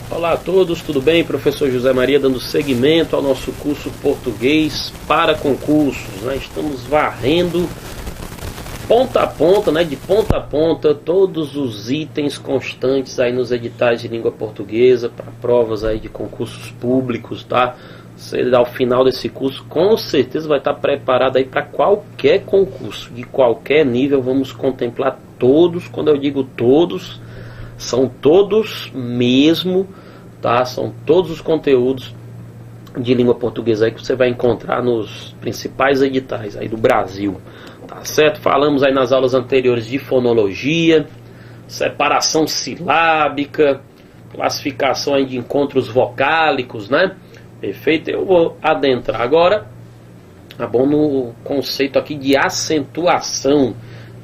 Olá a todos, tudo bem? Professor José Maria dando seguimento ao nosso curso Português para Concursos. Estamos varrendo ponta a ponta, de ponta a ponta, todos os itens constantes aí nos editais de língua portuguesa para provas aí de concursos públicos, tá? Você ao final desse curso com certeza vai estar preparado aí para qualquer concurso, de qualquer nível. Vamos contemplar todos. Quando eu digo todos, são todos mesmo, tá? São todos os conteúdos de língua portuguesa aí que você vai encontrar nos principais editais aí do Brasil, tá certo? Falamos aí nas aulas anteriores de fonologia, separação silábica, classificação aí de encontros vocálicos, né? Perfeito? Eu vou adentrar agora, tá bom, no conceito aqui de acentuação.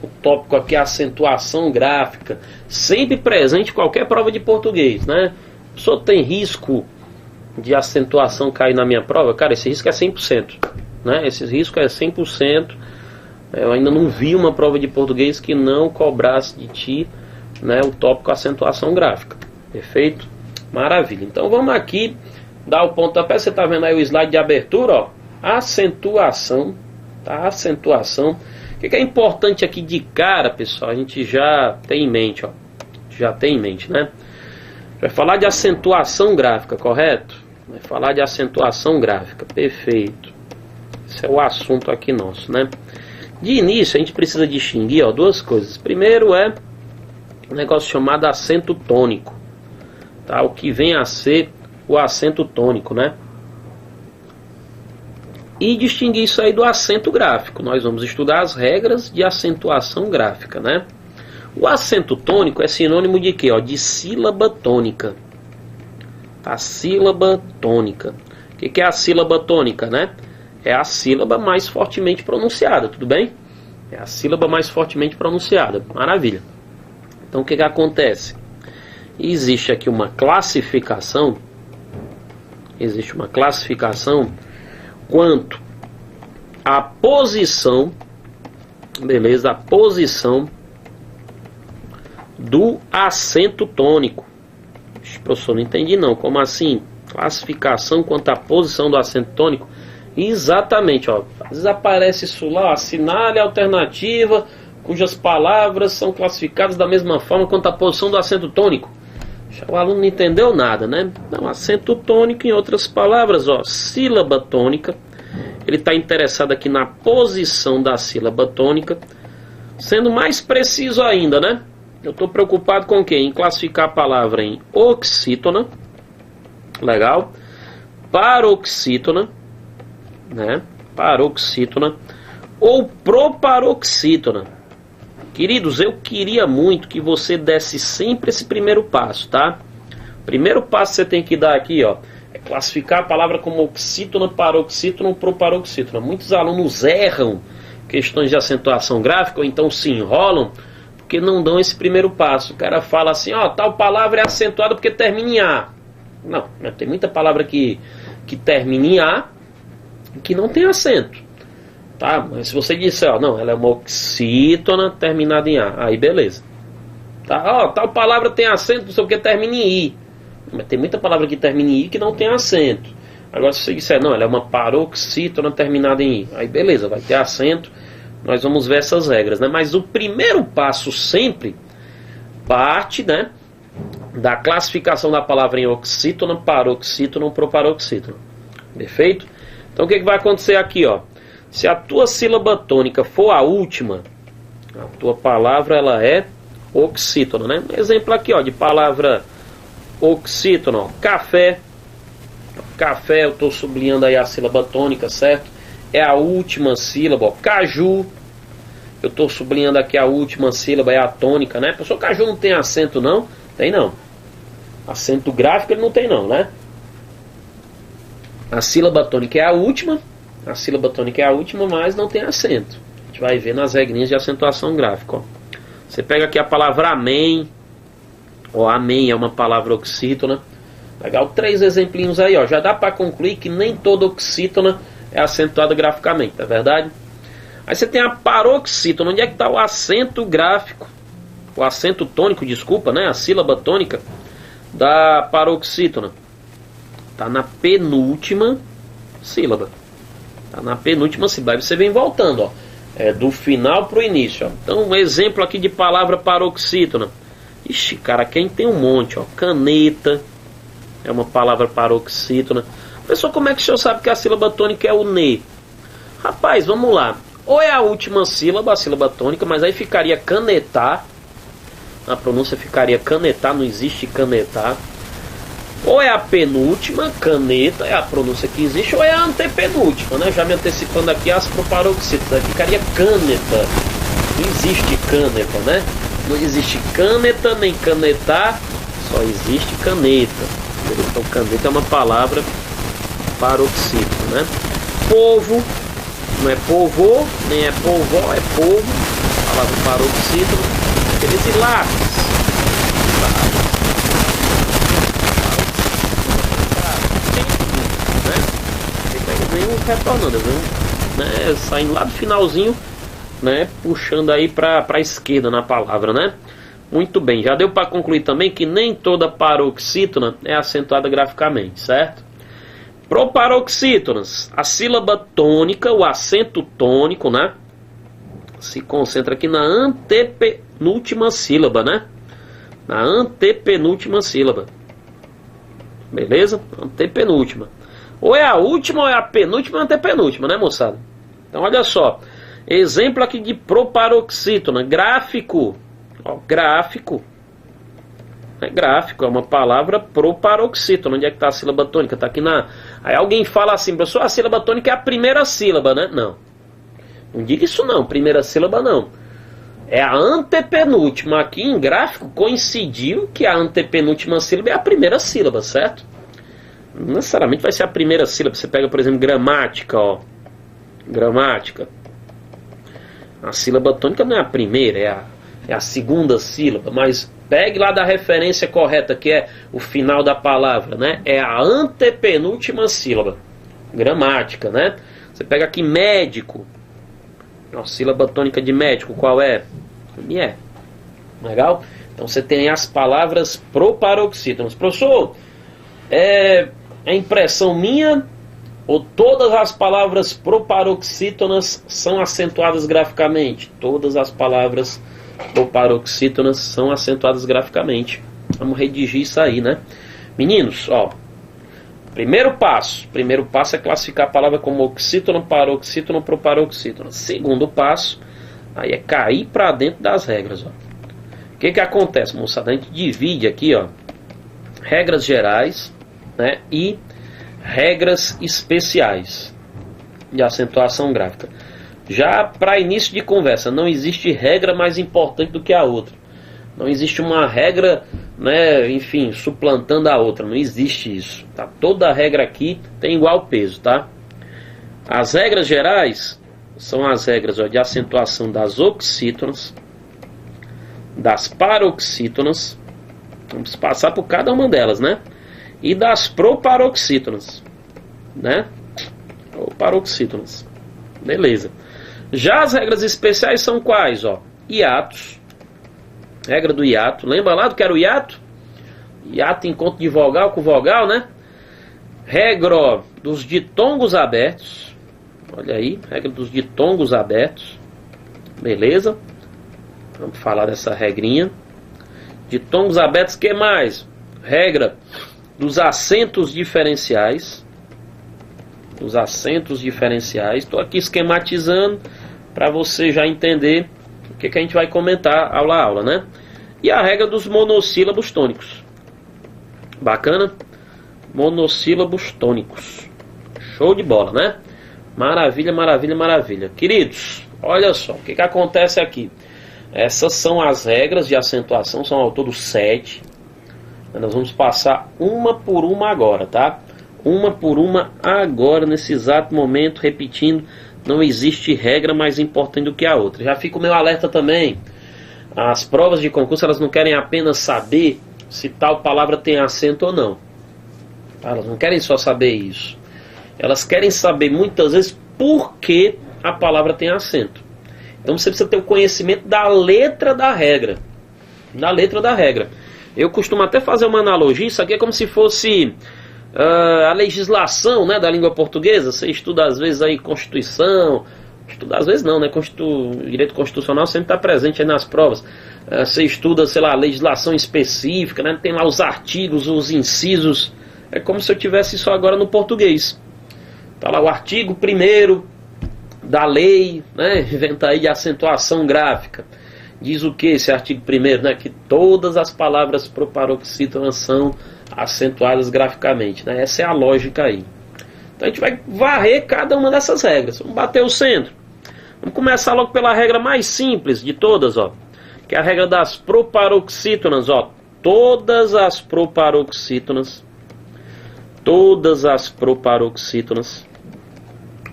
O tópico aqui é acentuação gráfica, sempre presente em qualquer prova de português, né? O senhor tem risco de acentuação cair na minha prova? Cara, esse risco é 100%, né? Esse risco é 100%. Eu ainda não vi uma prova de português que não cobrasse de ti, né, o tópico acentuação gráfica. Perfeito? Maravilha. Então vamos aqui dar o pontapé. Você está vendo aí o slide de abertura, ó? Acentuação, tá? Acentuação. O que é importante aqui de cara, pessoal? A gente já tem em mente, ó. Já tem em mente, né? Vai falar de acentuação gráfica, correto? Vai falar de acentuação gráfica, perfeito. Esse é o assunto aqui nosso, né? De início, a gente precisa distinguir, ó, duas coisas. Primeiro é um negócio chamado acento tônico, tá? O que vem a ser o acento tônico, né? E distinguir isso aí do acento gráfico. Nós vamos estudar as regras de acentuação gráfica, né? O acento tônico é sinônimo de quê? Ó, de sílaba tônica. A sílaba tônica. O que é a sílaba tônica, né? É a sílaba mais fortemente pronunciada, tudo bem? É a sílaba mais fortemente pronunciada. Maravilha. Então o que acontece? Existe aqui uma classificação. Existe uma classificação quanto à posição, beleza? A posição do acento tônico. Professor, não entendi não. Como assim? Classificação quanto à posição do acento tônico? Exatamente, ó. Às vezes aparece isso lá, assinale a alternativa cujas palavras são classificadas da mesma forma quanto à posição do acento tônico. O aluno não entendeu nada, né? Então, acento tônico, em outras palavras, ó, sílaba tônica. Ele está interessado aqui na posição da sílaba tônica. Sendo mais preciso ainda, né? Eu estou preocupado com o quê? Em classificar a palavra em oxítona. Legal. Paroxítona, né? Paroxítona. Ou proparoxítona. Queridos, eu queria muito que você desse sempre esse primeiro passo, tá? Primeiro passo que você tem que dar aqui, ó, é classificar a palavra como oxítona, paroxítona ou proparoxítona. Muitos alunos erram questões de acentuação gráfica, ou então se enrolam, porque não dão esse primeiro passo. O cara fala assim, ó, tal palavra é acentuada porque termina em A. Não, tem muita palavra que termina em A e que não tem acento. Tá? Mas se você disser, ó, não, ela é uma oxítona terminada em A, aí beleza. Tá? Ó, tal palavra tem acento, não sei o que, termina em I. Mas tem muita palavra que termina em I que não tem acento. Agora se você disser, não, ela é uma paroxítona terminada em I, aí beleza, vai ter acento. Nós vamos ver essas regras, né? Mas o primeiro passo sempre parte, né, da classificação da palavra em oxítona, paroxítona ou proparoxítona. Perfeito? Então o que vai acontecer aqui, ó? Se a tua sílaba tônica for a última, a tua palavra ela é oxítona, né? Exemplo aqui, ó, de palavra oxítona, ó, café. Café, eu estou sublinhando aí a sílaba tônica, certo? É a última sílaba, ó. Caju, eu estou sublinhando aqui a última sílaba, é a tônica, né? Professor, caju não tem acento não? Tem não. Acento gráfico ele não tem não, né? A sílaba tônica é a última. A sílaba tônica é a última, mas não tem acento. A gente vai ver nas regrinhas de acentuação gráfica, ó. Você pega aqui a palavra amém. Ó, amém é uma palavra oxítona. Legal, 3 exemplinhos aí, ó. Já dá para concluir que nem toda oxítona é acentuada graficamente, é verdade? Aí você tem a paroxítona. Onde é que está o acento gráfico? O acento tônico, desculpa, né? A sílaba tônica da paroxítona? Está na penúltima sílaba. Está na penúltima sílaba. Aí você vem voltando, ó. Do final para o início, ó. Então, um exemplo aqui de palavra paroxítona. Ixi, cara, quem tem um monte, ó. Caneta é uma palavra paroxítona. Pessoal, como é que o senhor sabe que a sílaba tônica é o ne? Rapaz, vamos lá. Ou é a última sílaba, a sílaba tônica, mas aí ficaria canetar. A pronúncia ficaria canetar, não existe canetar. Ou é a penúltima, caneta, é a pronúncia que existe, ou é a antepenúltima, né? Já me antecipando aqui as paroxítonas, aí ficaria caneta. Não existe caneta, né? Não existe caneta, nem canetar, só existe caneta. Então caneta é uma palavra paroxítona, né? Povo, não é povo, nem é povó, é povo, palavra paroxítona. Aqueles lápis. Retornando, né? Saindo lá do finalzinho, né? Puxando aí para a esquerda na palavra, né? Muito bem, já deu para concluir também que nem toda paroxítona é acentuada graficamente, certo? Proparoxítonas, a sílaba tônica, o acento tônico, né? Se concentra aqui na antepenúltima sílaba, né? Na antepenúltima sílaba. Beleza? Antepenúltima. Ou é a última, ou é a penúltima, ou antepenúltima, né, moçada? Então, olha só. Exemplo aqui de proparoxítona. Gráfico. Ó, gráfico. Gráfico é uma palavra proparoxítona. Onde é que está a sílaba tônica? Está aqui na... Aí alguém fala assim, professor, a sílaba tônica é a primeira sílaba, né? Não. Não diga isso não, primeira sílaba não. É a antepenúltima. Aqui em gráfico coincidiu que a antepenúltima sílaba é a primeira sílaba, certo? Não necessariamente vai ser a primeira sílaba. Você pega, por exemplo, gramática, ó. Gramática. A sílaba tônica não é a primeira, é a segunda sílaba. Mas pegue lá da referência correta, que é o final da palavra, né? É a antepenúltima sílaba. Gramática, né? Você pega aqui médico. A sílaba tônica de médico, qual é? É. Legal? Então você tem as palavras proparoxítonas. Professor, é impressão minha ou todas as palavras proparoxítonas são acentuadas graficamente? Todas as palavras proparoxítonas são acentuadas graficamente. Vamos redigir isso aí, né? Meninos, ó. Primeiro passo é classificar a palavra como oxítona, paroxítona, proparoxítona. Segundo passo, aí é cair para dentro das regras, ó. O que acontece, moçada? A gente divide aqui, ó, regras gerais, né, e regras especiais de acentuação gráfica. Já para início de conversa, não existe regra mais importante do que a outra. Não existe uma regra, né, enfim, suplantando a outra. Não existe isso, tá? Toda regra aqui tem igual peso, tá? As regras gerais são as regras, ó, de acentuação das oxítonas, das paroxítonas. Vamos passar por cada uma delas, né? E das proparoxítonas, né? Proparoxítonas. Beleza. Já as regras especiais são quais, ó? Hiatos. Regra do hiato. Lembra lá do que era o hiato? Hiato, encontro de vogal com vogal, né? Regra, ó, dos ditongos abertos. Olha aí, regra dos ditongos abertos. Beleza? Vamos falar dessa regrinha. Ditongos abertos, que mais? Regra dos acentos diferenciais. Dos acentos diferenciais. Estou aqui esquematizando para você já entender o que a gente vai comentar aula a aula, né? E a regra dos monossílabos tônicos. Bacana? Monossílabos tônicos. Show de bola, né? Maravilha, maravilha, maravilha. Queridos, olha só, o que acontece aqui? Essas são as regras de acentuação, são ao todo 7. Nós vamos passar uma por uma agora, tá? Uma por uma agora, nesse exato momento, repetindo, não existe regra mais importante do que a outra. Já fica o meu alerta também. As provas de concurso, elas não querem apenas saber se tal palavra tem acento ou não. Elas não querem só saber isso. Elas querem saber muitas vezes por que a palavra tem acento. Então você precisa ter o conhecimento da letra da regra. Da letra da regra. Eu costumo até fazer uma analogia, isso aqui é como se fosse a legislação, né, da língua portuguesa. Você estuda às vezes aí Constituição, estuda às vezes não, né, direito constitucional sempre está presente aí nas provas. Você estuda, sei lá, legislação específica, né, tem lá os artigos, os incisos. É como se eu tivesse isso agora no português. Tá lá o artigo 1º da lei, né, inventa aí de acentuação gráfica. Diz o que esse artigo 1º, né? Que todas as palavras proparoxítonas são acentuadas graficamente, né? Essa é a lógica aí. Então a gente vai varrer cada uma dessas regras. Vamos bater o centro. Vamos começar logo pela regra mais simples de todas, ó. Que é a regra das proparoxítonas, ó. Todas as proparoxítonas.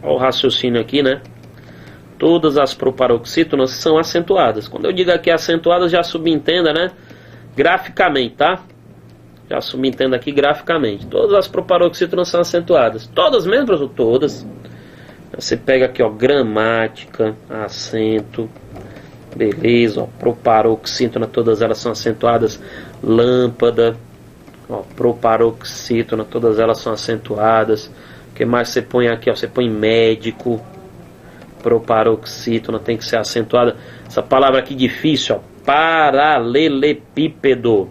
Ó o raciocínio aqui, né? Todas as proparoxítonas são acentuadas. Quando eu digo aqui acentuadas, já subentenda, né? Graficamente, tá? Já subentenda aqui graficamente. Todas as proparoxítonas são acentuadas. Todas mesmo, professor? Todas. Você pega aqui, ó, gramática, acento. Beleza, ó. Proparoxítona, todas elas são acentuadas. Lâmpada, ó, proparoxítona, todas elas são acentuadas. O que mais você põe aqui, ó? Você põe médico. Proparoxítona tem que ser acentuada. Essa palavra aqui difícil, ó, paralelepípedo.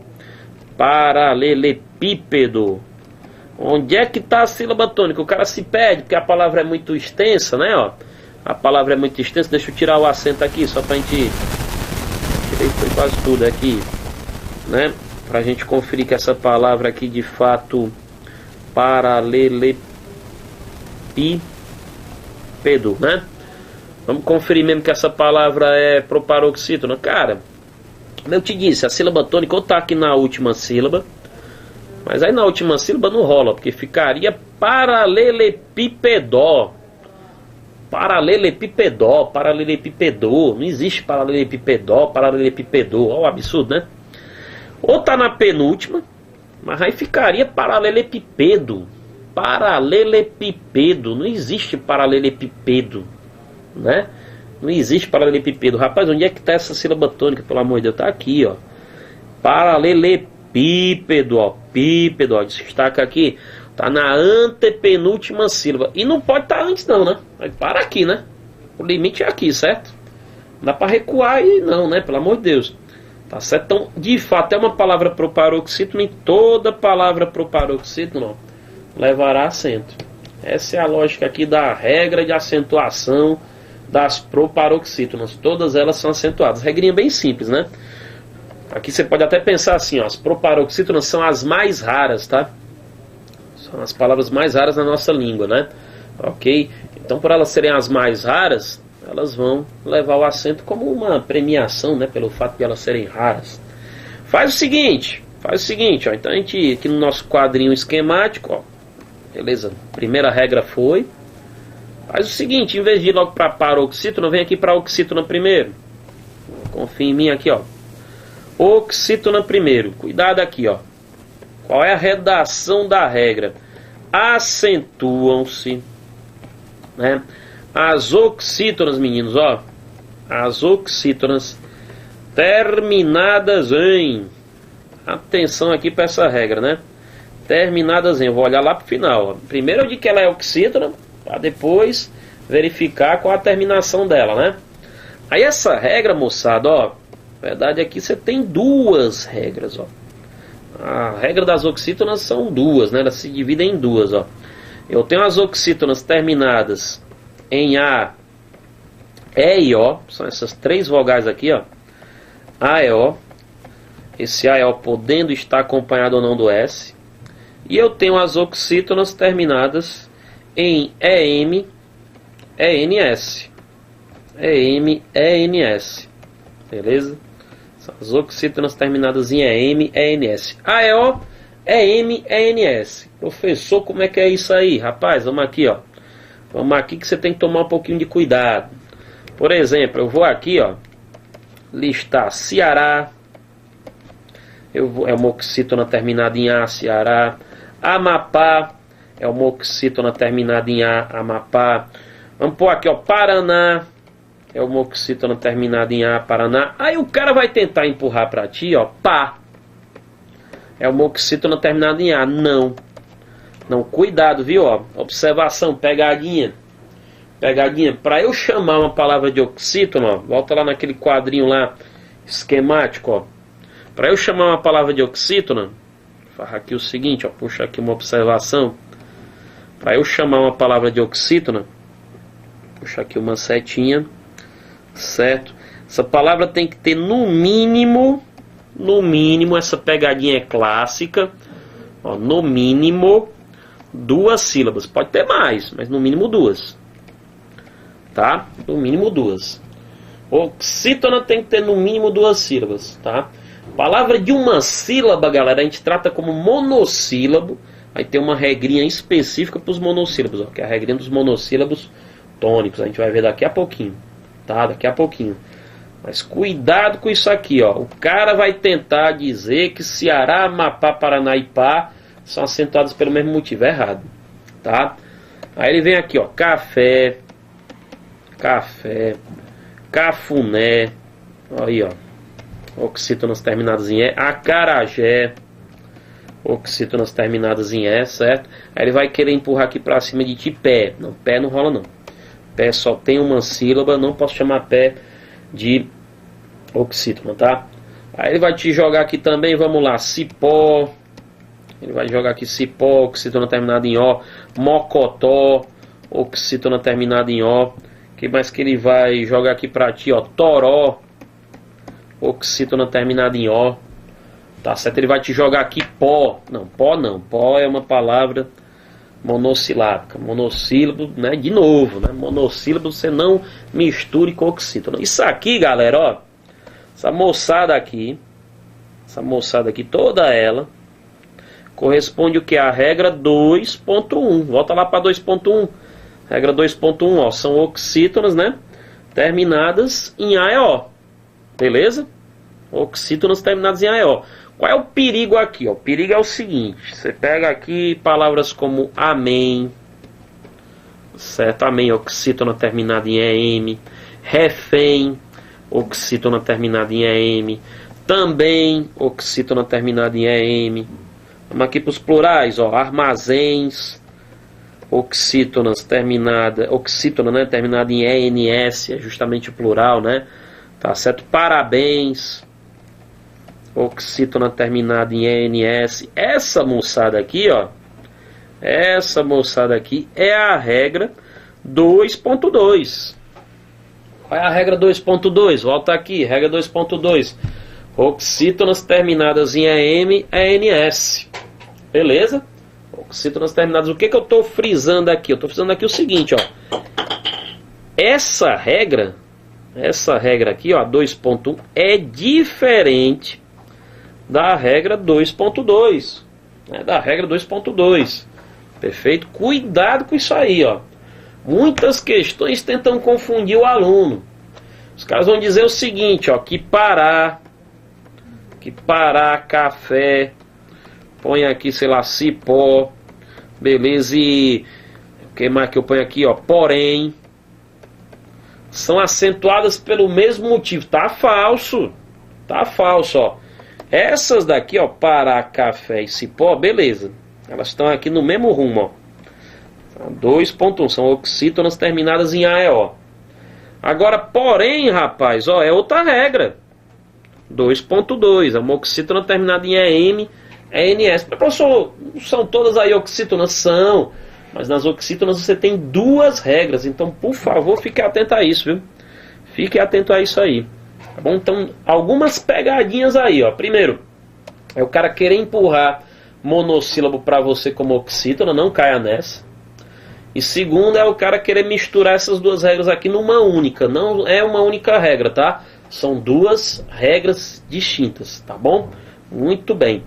Onde é que está a sílaba tônica? O cara se perde porque a palavra é muito extensa, né, ó? A palavra é muito extensa. Deixa eu tirar o acento aqui só pra gente... Tirei foi quase tudo aqui, né? Pra gente conferir que essa palavra aqui de fato paralelepípedo, né? Vamos conferir mesmo que essa palavra é proparoxítona. Cara, como eu te disse, a sílaba tônica ou tá aqui na última sílaba, mas aí na última sílaba não rola, porque ficaria paralelepípedo. Paralelepípedo. Não existe paralelepípedo. Olha o absurdo, né? Ou tá na penúltima, mas aí ficaria paralelepípedo. Não existe paralelepípedo, né? Não existe paralelepípedo. Rapaz, onde é que está essa sílaba tônica, pelo amor de Deus? Tá aqui, ó. Paralelepípedo, ó. Pípedo, ó. Destaca aqui. Tá na antepenúltima sílaba. E não pode estar antes não, né? Vai para aqui, né? O limite é aqui, certo? Não dá para recuar aí não, né? Pelo amor de Deus. Tá certo? Então, de fato, é uma palavra proparoxítona, e toda palavra proparoxítona levará acento. Essa é a lógica aqui da regra de acentuação das proparoxítonas. Todas elas são acentuadas. Regrinha bem simples, né? Aqui você pode até pensar assim, ó, as proparoxítonas são as mais raras, tá? São as palavras mais raras na nossa língua, né? Ok? Então, por elas serem as mais raras, elas vão levar o acento como uma premiação, né? Pelo fato de elas serem raras. Faz o seguinte, ó. Então, a gente, aqui no nosso quadrinho esquemático, ó. Beleza? Primeira regra foi. Faz o seguinte, em vez de ir logo para paroxítona, vem aqui para oxítona primeiro. Confia em mim aqui, ó. Oxítona primeiro. Cuidado aqui, ó. Qual é a redação da regra? Acentuam-se, né, as oxítonas, meninos, ó. As oxítonas terminadas em... Atenção aqui para essa regra, né? Terminadas em... Eu vou olhar lá pro final, ó. Primeiro eu digo que ela é oxítona, para depois verificar qual a terminação dela, né? Aí essa regra, moçada, ó, na verdade aqui você tem duas regras, ó. A regra das oxítonas são duas, né? Elas se dividem em duas, ó. Eu tenho as oxítonas terminadas em A, E e O. São essas três vogais aqui, ó. A e O. Esse A e O podendo estar acompanhado ou não do S. E eu tenho as oxítonas terminadas em EM, ENS. EM, ENS. Beleza? São as oxítonas terminadas em EM, ENS. AEO, EM, ENS. Professor, como é que é isso aí? Rapaz, vamos aqui, ó. Vamos aqui que você tem que tomar um pouquinho de cuidado. Por exemplo, eu vou aqui, ó, listar Ceará. É uma oxítona terminada em A, Ceará. Amapá é uma oxítona terminada em A, Amapá. Vamos pôr aqui, ó, Paraná. É uma oxítona terminada em A, Paraná. Aí o cara vai tentar empurrar pra ti, ó, pá. É uma oxítona terminada em A. Não. Não, cuidado, viu? Ó, observação, pegadinha. Pegadinha. Para eu chamar uma palavra de oxítona, ó, volta lá naquele quadrinho lá, esquemático, ó. Para eu chamar uma palavra de oxítona, farra aqui o seguinte, ó, puxa aqui uma observação. Para eu chamar uma palavra de oxítona, puxa aqui uma setinha, certo? Essa palavra tem que ter no mínimo, essa pegadinha é clássica, ó, no mínimo 2 sílabas. Pode ter mais, mas no mínimo 2. Tá? No mínimo 2. Oxítona tem que ter no mínimo 2 sílabas, tá? Palavra de uma sílaba, galera, a gente trata como monossílabo. Aí tem uma regrinha específica para os monossílabos, ó, que é a regrinha dos monossílabos tônicos. A gente vai ver daqui a pouquinho, tá? Daqui a pouquinho. Mas cuidado com isso aqui, ó. O cara vai tentar dizer que Ceará, Amapá, Paraná e Pá são acentuados pelo mesmo motivo. É errado, tá? Aí ele vem aqui, ó. Café, cafuné, aí, ó. Oxítonas terminadas em E. Acarajé, oxítonas terminadas em E, certo? Aí ele vai querer empurrar aqui pra cima de ti pé. Não, pé não rola não. Pé só tem uma sílaba, não posso chamar pé de oxítona, tá? Aí ele vai te jogar aqui também, vamos lá, cipó. Ele vai jogar aqui cipó, oxítona terminada em O. Mocotó, oxítona terminada em O. O que mais que ele vai jogar aqui pra ti, ó? Toró, oxítona terminada em O. Tá certo? Ele vai te jogar aqui pó. Não, pó não. Pó é uma palavra monossilábica. Monossílabo, né? De novo, né? Monossílabo você não misture com oxítona. Isso aqui, galera, ó. Essa moçada aqui, toda ela, corresponde o que? A regra 2.1. Volta lá para 2.1. Regra 2.1, ó. São oxítonas, né? Terminadas em A e O. Beleza? Oxítonas terminadas em A e O. Qual é o perigo aqui? Ó? O perigo é o seguinte. Você pega aqui palavras como amém. Certo? Amém, oxítona terminada em EM. Refém, oxítona terminada em EM. Também, oxítona terminada em EM. Vamos aqui para os plurais, ó. Armazéns, oxítona, né, terminada em ENS, é justamente o plural, né? Tá certo? Parabéns, oxítona terminada em ENS. Essa moçada aqui, ó. Essa moçada aqui é a regra 2.2. Qual é a regra 2.2? Volta aqui, regra 2.2. Oxítonas terminadas em EM, ENS. Beleza? Oxítonas terminadas. O que eu estou frisando aqui? Eu estou frisando aqui o seguinte, ó. Essa regra aqui, ó, 2.1, é diferente da regra 2.2. Né, da regra 2.2. Perfeito? Cuidado com isso aí, ó. Muitas questões tentam confundir o aluno. Os caras vão dizer o seguinte, ó, que Pará, café, põe aqui, sei lá, cipó, beleza, e o que mais que eu ponho aqui, ó, porém, são acentuadas pelo mesmo motivo. Tá falso, ó. Essas daqui, ó, Pará, café e cipó, beleza, elas estão aqui no mesmo rumo, ó. 2.1, são oxítonas terminadas em A e O. Agora, porém, rapaz, ó, é outra regra. 2.2, é uma oxítona terminada em EM, ENS. Mas, professor, não são todas aí oxítonas? São. Mas nas oxítonas você tem 2 regras. Então, por favor, fique atento a isso, viu? Fique atento a isso aí. Tá bom? Então, algumas pegadinhas aí, ó. Primeiro, é o cara querer empurrar monossílabo para você como oxítona, não caia nessa. E segundo, é o cara querer misturar essas 2 regras aqui numa única. Não é uma única regra, tá? São 2 regras distintas, tá bom? Muito bem.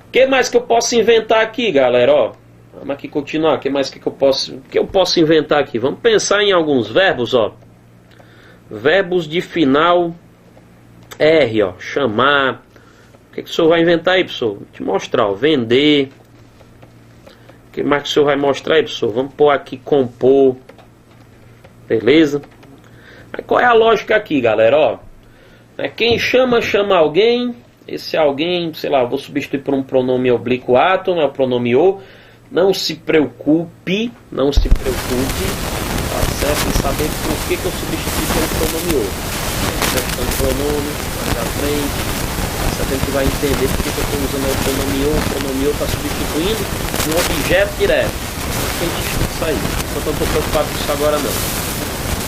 O que mais que eu posso inventar aqui, galera? Ó, vamos aqui continuar. O que mais que eu posso inventar aqui? Vamos pensar em alguns verbos, ó. Verbos de final R, ó. Chamar. O que o senhor vai inventar aí, professor? Vou te mostrar, ó. Vender. O que mais que o senhor vai mostrar aí, professor? Vamos pôr aqui compor. Beleza? Aí qual é a lógica aqui, galera? Ó, quem chama alguém esse alguém, sei lá, vou substituir por um pronome oblíquo átomo, é o pronome o. Não se preocupe, tá certo, em saber por que eu substituí pelo pronome o. Questão de pronome, mais à frente, a gente vai entender por que eu estou usando o pronome o está substituindo um objeto direto. A gente estuda isso aí, então eu não estou preocupado com isso agora não.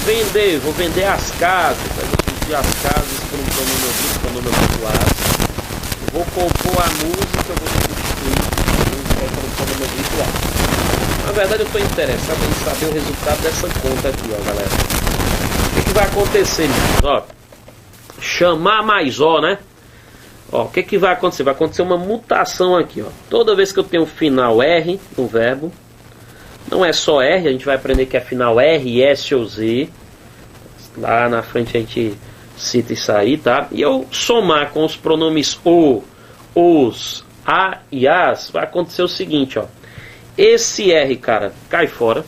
Vender, vou vender as casas, eu vou substituir as casas por um pronome oblíquo, pronome oblíquo. Vou compor a música, eu vou substituir por um pronome oblíquo. Na verdade eu estou interessado em saber o resultado dessa conta aqui, ó, galera. O que vai acontecer, meninos? Ó, chamar mais ó, né? Ó, o que vai acontecer? Vai acontecer uma mutação aqui, ó. Toda vez que eu tenho final R no verbo, não é só R, a gente vai aprender que é final R, S ou Z. Lá na frente a gente cita isso aí, tá? E eu somar com os pronomes o, os, a e as, vai acontecer o seguinte, ó. Esse R, cara, cai fora.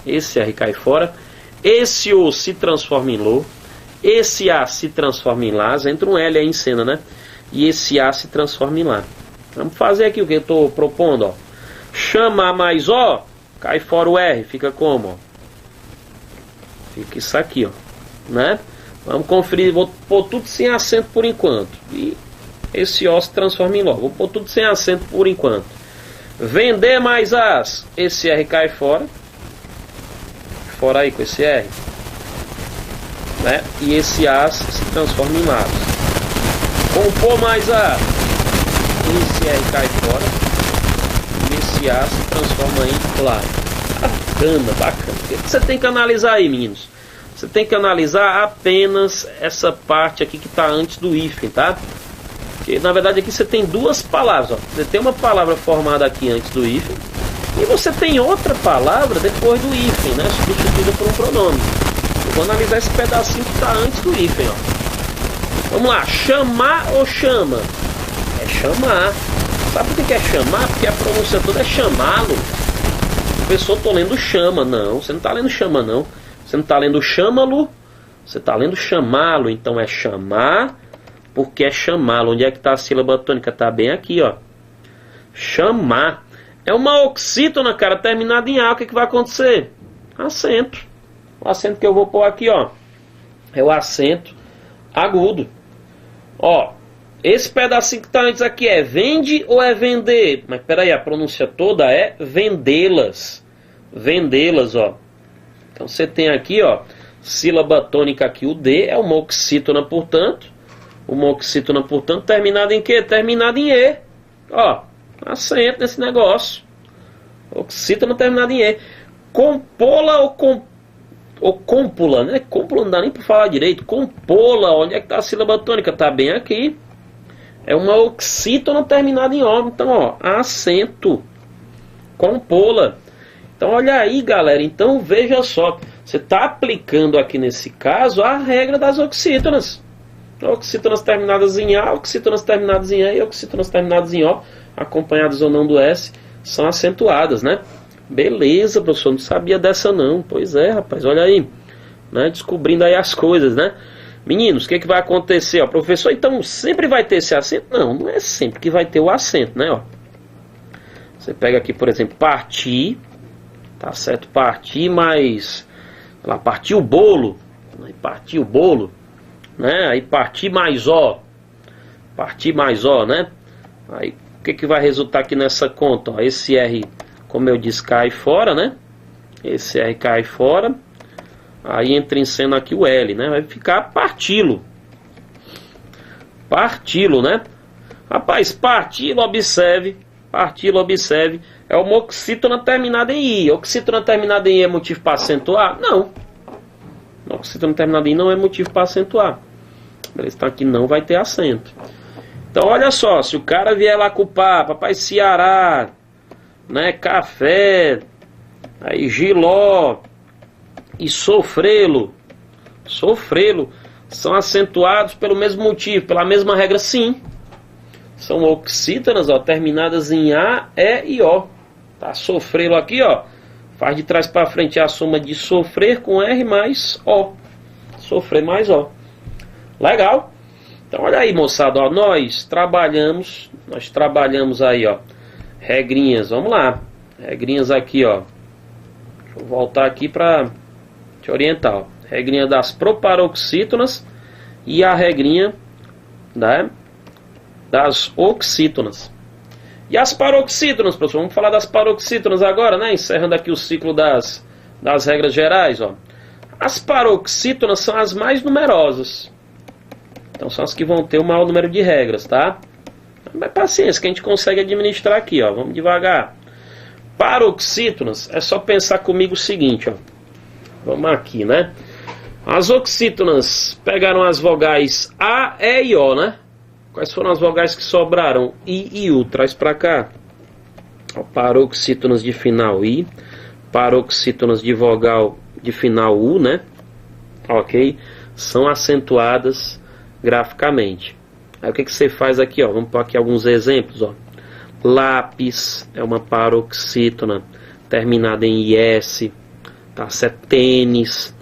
Esse R cai fora. Esse o se transforma em lo. Esse a se transforma em las. Entra um L aí em cena, né? E esse a se transforma em lá. Vamos fazer aqui o que eu estou propondo, ó. Chamar mais ó, cai fora o R, fica como, ó? Fica isso aqui, ó, né? Vamos conferir, vou pôr tudo sem acento por enquanto. E esse ó se transforma em lo. Vou pôr tudo sem acento por enquanto. Vender mais as, esse R cai fora. Fora aí com esse R, né? E esse as se transforma em las. Compor mais a, esse R cai fora. E esse a se transforma em lá. Bacana, bacana. O que você tem que analisar aí, meninos? Você tem que analisar apenas essa parte aqui que está antes do hífen, tá? Porque na verdade aqui você tem duas palavras, ó. Você tem uma palavra formada aqui antes do hífen e você tem outra palavra depois do hífen, né? Substituída por um pronome. Eu vou analisar esse pedacinho que está antes do hífen, ó. Vamos lá, chamar ou chama? É chamar. Sabe por que é chamar? Porque a pronúncia toda é chamá-lo. Professor, estou lendo chama. Não, você não está lendo chama, não. Você não está lendo chama-lo, você está lendo chamá-lo. Então é chamar, porque é chamá-lo. Onde é que está a sílaba tônica? Está bem aqui, ó. Chamar. É uma oxítona, cara, terminada em A. O que vai acontecer? Acento. O acento que eu vou pôr aqui, ó, é o acento agudo. Ó, esse pedacinho que está antes aqui é vende ou é vender? Mas peraí, a pronúncia toda é vendê-las. Vendê-las, ó. Então você tem aqui, ó, sílaba tônica aqui, o D, é uma oxítona, portanto. Uma oxítona, portanto, terminada em quê? Terminada em E. Ó, acento nesse negócio. Oxítona terminada em E. Compô-la ou cómpula, né? Cómpula não dá nem para falar direito. Compô-la, onde é que está a sílaba tônica? Tá bem aqui. É uma oxítona terminada em O. Então, ó, acento. Compô-la. Então, olha aí, galera. Então, veja só. Você está aplicando aqui, nesse caso, a regra das oxítonas. Oxítonas terminadas em A, oxítonas terminadas em E e oxítonas terminadas em O, acompanhadas ou não do S, são acentuadas, né? Beleza, professor, não sabia dessa não. Pois é, rapaz, olha aí, né? Descobrindo aí as coisas, né? Meninos, o que vai acontecer? Ó, professor, então sempre vai ter esse acento? Não, não é sempre que vai ter o acento, né? Ó, você pega aqui, por exemplo, partir, tá certo? Partir, mas lá, partir o bolo, aí partir o bolo, né? Aí partir mais ó, né? Aí o que vai resultar aqui nessa conta? Ó, esse R, como eu disse, cai fora, né? Esse R cai fora. Aí entra em cena aqui o L, né? Vai ficar partilo. Partilo, né? Rapaz, partilo, observe. Partilo, observe. É uma oxítona terminada em I. Oxítona terminada em I é motivo para acentuar? Não. Oxítona terminada em I não é motivo para acentuar. Beleza, então aqui não vai ter acento. Então olha só, se o cara vier lá culpar papai Ceará, né, café, aí giló e sofrê-lo são acentuados pelo mesmo motivo, pela mesma regra, sim. São oxítonas, ó, terminadas em A, E e O. Tá, sofrê-lo aqui, ó, faz de trás para frente a soma de sofrer com R mais O. Sofrer mais O. Legal? Então olha aí, moçada, ó, nós trabalhamos aí, ó, regrinhas, vamos lá, regrinhas aqui, ó, deixa eu voltar aqui para te orientar, ó. Regrinha das proparoxítonas e a regrinha das oxítonas. E as paroxítonas, professor, vamos falar das paroxítonas agora, né, encerrando aqui o ciclo das regras gerais, ó. As paroxítonas são as mais numerosas. Então são as que vão ter o maior número de regras, tá? Mas paciência que a gente consegue administrar aqui, ó. Vamos devagar. Paroxítonas, é só pensar comigo o seguinte, ó. Vamos aqui, né? As oxítonas pegaram as vogais A, E e O, né? Quais foram as vogais que sobraram? I e U. Traz pra cá. Ó, paroxítonas de final I. Paroxítonas de vogal de final U, né? Ok? São acentuadas graficamente. Aí o que você faz aqui, ó? Vamos pôr aqui alguns exemplos, ó. Lápis é uma paroxítona terminada em IS, tá certo? Tênis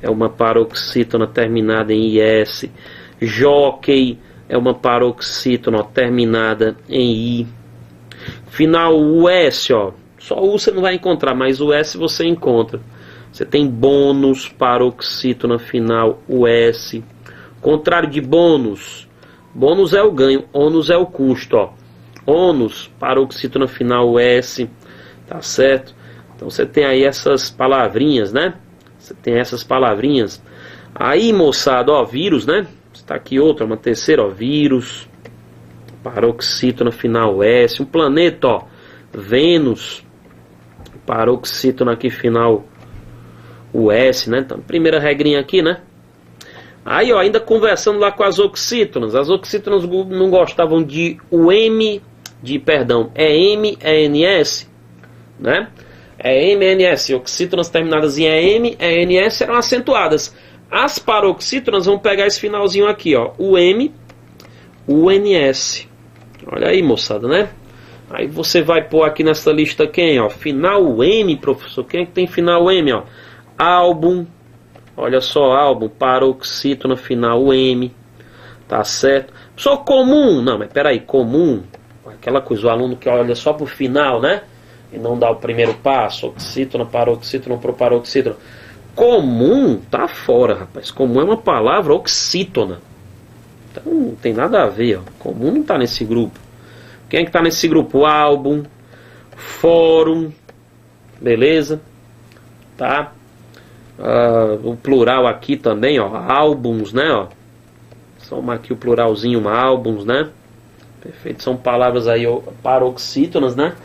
é uma paroxítona terminada em IS. Jockey é uma paroxítona terminada em I. Final US, ó. Só U você não vai encontrar, mas o S você encontra. Você tem bônus, paroxítona final US. Contrário de bônus, bônus é o ganho, ônus é o custo, ó. Ônus, paroxítona final S, tá certo? Então você tem aí essas palavrinhas, né? Você tem essas palavrinhas. Aí, moçada, ó, vírus, né? Está aqui outra, uma terceira, ó, vírus, paroxítona final S. Um planeta, ó, Vênus, paroxítona aqui final US, né? Então, primeira regrinha aqui, né? Aí, ó, ainda conversando lá com as oxítonas não gostavam de EMNS, né? EMNS, oxítonas terminadas em EMNS eram acentuadas. As paroxítonas vão pegar esse finalzinho aqui, ó, UNS. Olha aí, moçada, né? Aí você vai pôr aqui nessa lista quem, ó? Final M, professor. Quem é que tem final M, ó? Álbum. Olha só, álbum, paroxítona final M, tá certo? Só comum, não, mas peraí, comum, aquela coisa, o aluno que olha só pro final, né? E não dá o primeiro passo, oxítona, paroxítona, proparoxítona. Comum, tá fora, rapaz, comum é uma palavra oxítona. Então não tem nada a ver, ó. Comum não tá nesse grupo. Quem é que tá nesse grupo? Álbum, fórum, beleza? Tá? O plural aqui também, ó, álbuns, né, ó. Soma aqui o pluralzinho, álbuns, né. Perfeito, são palavras aí paroxítonas, né,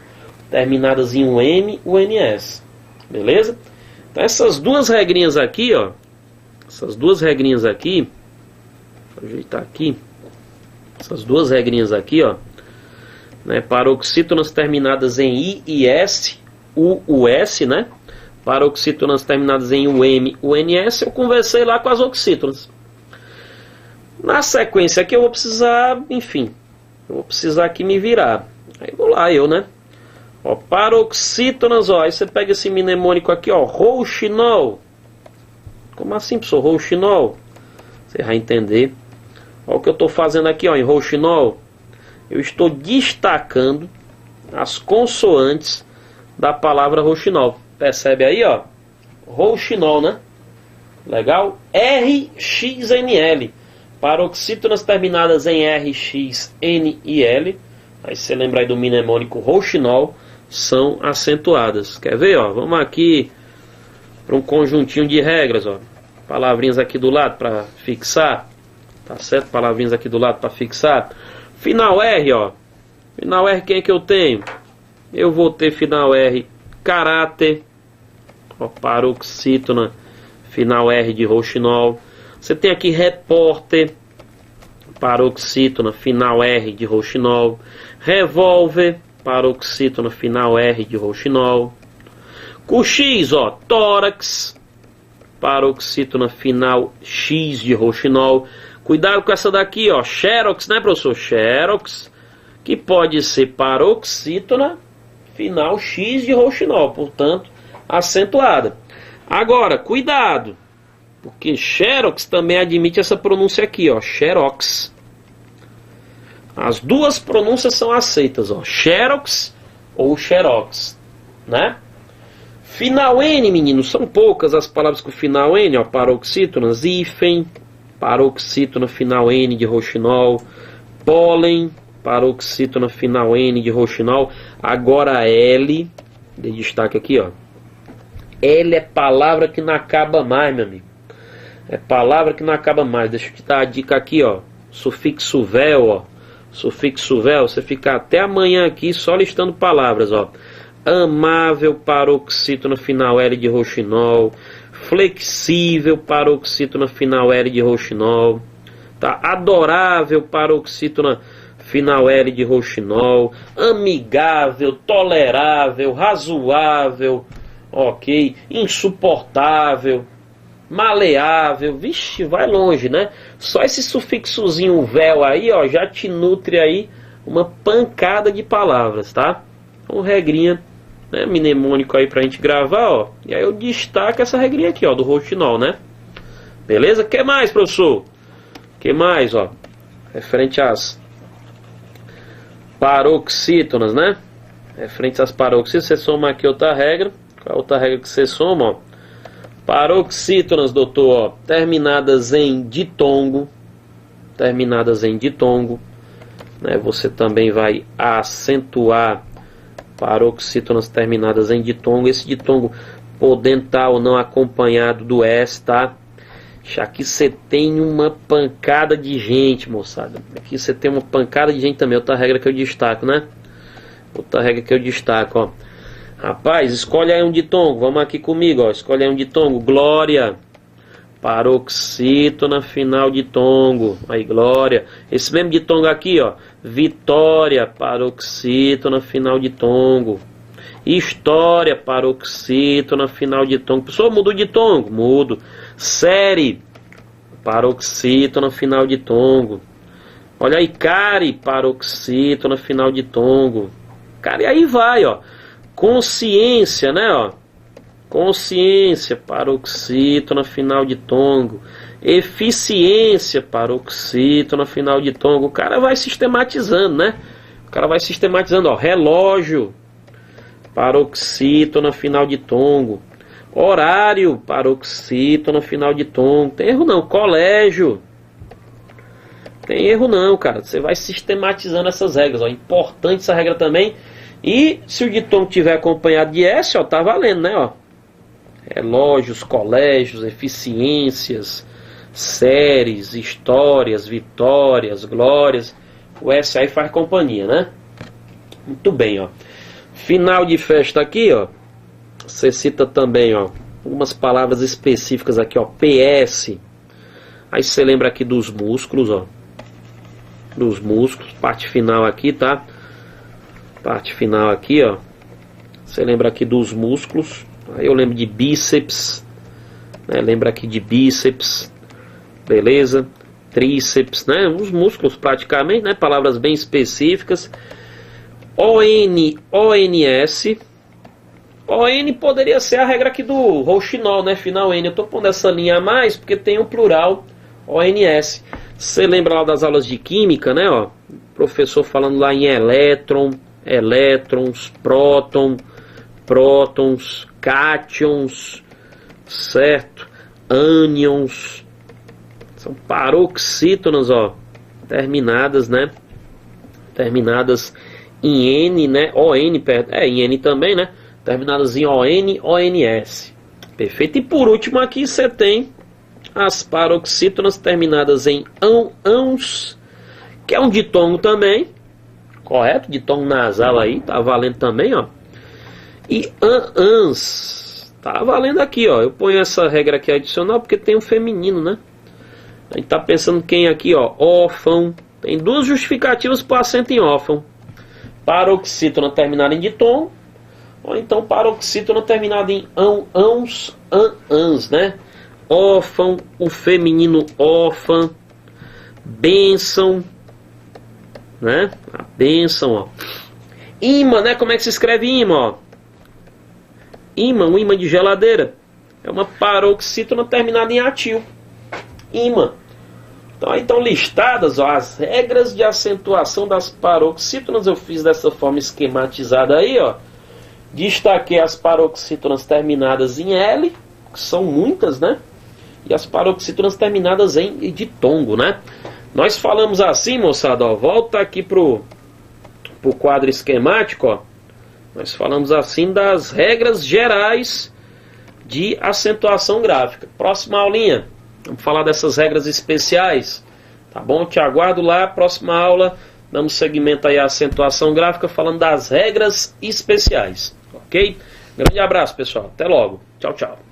terminadas em um M, UNS. Beleza? Então essas duas regrinhas aqui, ó, essas duas regrinhas aqui, vou ajeitar aqui, essas duas regrinhas aqui, ó, né, paroxítonas terminadas em I e S, US, né, paroxítonas terminadas em UM, UNS, eu conversei lá com as oxítonas. Na sequência aqui eu vou precisar, enfim, eu vou precisar aqui me virar. Aí vou lá eu, né? Ó, paroxítonas, ó, aí você pega esse mnemônico aqui, ó, rouxinol. Como assim, professor? Rouxinol? Você vai entender. Ó o que eu estou fazendo aqui, ó, em rouxinol. Eu estou destacando as consoantes da palavra rouxinol. Percebe aí, ó? Rouxinol, né? Legal? RXNL. Paroxítonas terminadas em RX, N e L. Aí você lembra aí do mnemônico rouxinol. São acentuadas. Quer ver, ó? Vamos aqui para um conjuntinho de regras, ó. Palavrinhas aqui do lado para fixar. Tá certo? Palavrinhas aqui do lado para fixar. Final R, ó. Final R, quem é que eu tenho? Eu vou ter final R, caráter. Ó, paroxítona, final R de rouxinol. Você tem aqui repórter, paroxítona, final R de rouxinol. Revólver, paroxítona, final R de rouxinol. Com X, ó, tórax, paroxítona, final X de rouxinol. Cuidado com essa daqui, ó, xerox, né, professor? Xerox, que pode ser paroxítona, final X de rouxinol, portanto, acentuada. Agora, cuidado, porque xerox também admite essa pronúncia aqui, ó, xerox. As duas pronúncias são aceitas, ó. Xerox ou xerox, né? Final N, meninos, são poucas as palavras com final N, ó. Paroxítonas, hífen, paroxítona final N de roxinol, pólen, paroxítona final N de roxinol. Agora L, de destaque aqui, ó. L é palavra que não acaba mais, meu amigo. É palavra que não acaba mais. Deixa eu te dar a dica aqui, ó. Sufixo vel, ó. Sufixo vel, você fica até amanhã aqui só listando palavras, ó. Amável, paroxítona final L de roxinol. Flexível, paroxítona final L de roxinol. Tá? Adorável, paroxítona final L de roxinol. Amigável, tolerável, razoável, ok, insuportável, maleável. Vixe, vai longe, né? Só esse sufixozinho vel aí, ó, já te nutre aí uma pancada de palavras, tá? Então, regrinha, né, mnemônico aí pra gente gravar, ó. E aí eu destaco essa regrinha aqui, ó, do roxinol, né? Beleza? Que mais, professor? Que mais, ó? Referente às paroxítonas, né? Referente às paroxítonas, você soma aqui outra regra. Qual é a outra regra que você soma, ó? Paroxítonas, doutor, ó, terminadas em ditongo. Terminadas em ditongo, né? Você também vai acentuar paroxítonas terminadas em ditongo. Esse ditongo podendo estar ou não acompanhado do S, tá? Aqui você tem uma pancada de gente, moçada. Aqui você tem uma pancada de gente também. Outra regra que eu destaco, né? Outra regra que eu destaco, ó. Rapaz, escolhe aí um ditongo. Vamos aqui comigo, ó. Escolhe aí um ditongo. Glória. Paroxítona final ditongo. Aí, glória. Esse mesmo ditongo aqui, ó. Vitória. Paroxítona final ditongo. História. Paroxítona final ditongo. Pessoal, muda o ditongo? Mudo. Série. Paroxítona final ditongo. Olha aí, care. Paroxítona final ditongo. Cara, e aí vai, ó. Consciência, né, ó? Consciência, paroxítona final de tongo. Eficiência, paroxítona final de tongo. O cara vai sistematizando, né? O cara vai sistematizando, ó. Relógio, paroxítona final de tongo. Horário, paroxítona final de tongo. Tem erro não. Colégio. Tem erro não, cara. Você vai sistematizando essas regras, ó. Importante essa regra também. E se o ditongo tiver acompanhado de S, ó, tá valendo, né, ó. Relógios, colégios, eficiências, séries, histórias, vitórias, glórias. O S aí faz companhia, né? Muito bem, ó. Final de festa aqui, ó. Você cita também, ó, algumas palavras específicas aqui, ó. PS. Aí você lembra aqui dos músculos, ó. Dos músculos, parte final aqui, tá? Parte final aqui, ó. Você lembra aqui dos músculos. Aí eu lembro de bíceps, né? Lembra aqui de bíceps. Beleza? Tríceps, né? Os músculos praticamente, né? Palavras bem específicas. ON, ONS. ON poderia ser a regra aqui do roxinol, né? Final N. Eu tô pondo essa linha a mais porque tem o plural ONS. Você lembra lá das aulas de química, né? Ó, professor falando lá em elétron, elétrons, próton, prótons, cátions, certo? Ânions. São paroxítonas, ó, terminadas, né? Terminadas em N, né? ON, em N também, né? Terminadas em ON, ONS. Perfeito. E por último aqui você tem as paroxítonas terminadas em ãos, que é um ditongo também. Correto? Ditongo nasal aí, tá valendo também, ó. E ans, tá valendo aqui, ó. Eu ponho essa regra aqui adicional porque tem um feminino, né? A gente tá pensando quem aqui, ó. Órfão. Tem duas justificativas para o acento em órfão. Paroxítona terminada em ditongo, ou então paroxítona terminada em ãos, ans, né? Órfão, o feminino órfã. Bênção, né? A bênção, ó. Imã, né? Como é que se escreve imã, ó? Imã, um imã de geladeira. É uma paroxítona terminada em atil. Imã. Então aí estão listadas, ó, as regras de acentuação das paroxítonas. Eu fiz dessa forma esquematizada aí, ó. Destaquei as paroxítonas terminadas em L, que são muitas, né? E as paroxítonas terminadas em ditongo, né? Nós falamos assim, moçada, ó, volta aqui pro quadro esquemático, ó. Nós falamos assim das regras gerais de acentuação gráfica. Próxima aulinha, vamos falar dessas regras especiais, tá bom? Te aguardo lá, próxima aula, damos seguimento aí à acentuação gráfica, falando das regras especiais, ok? Grande abraço, pessoal, até logo, tchau, tchau.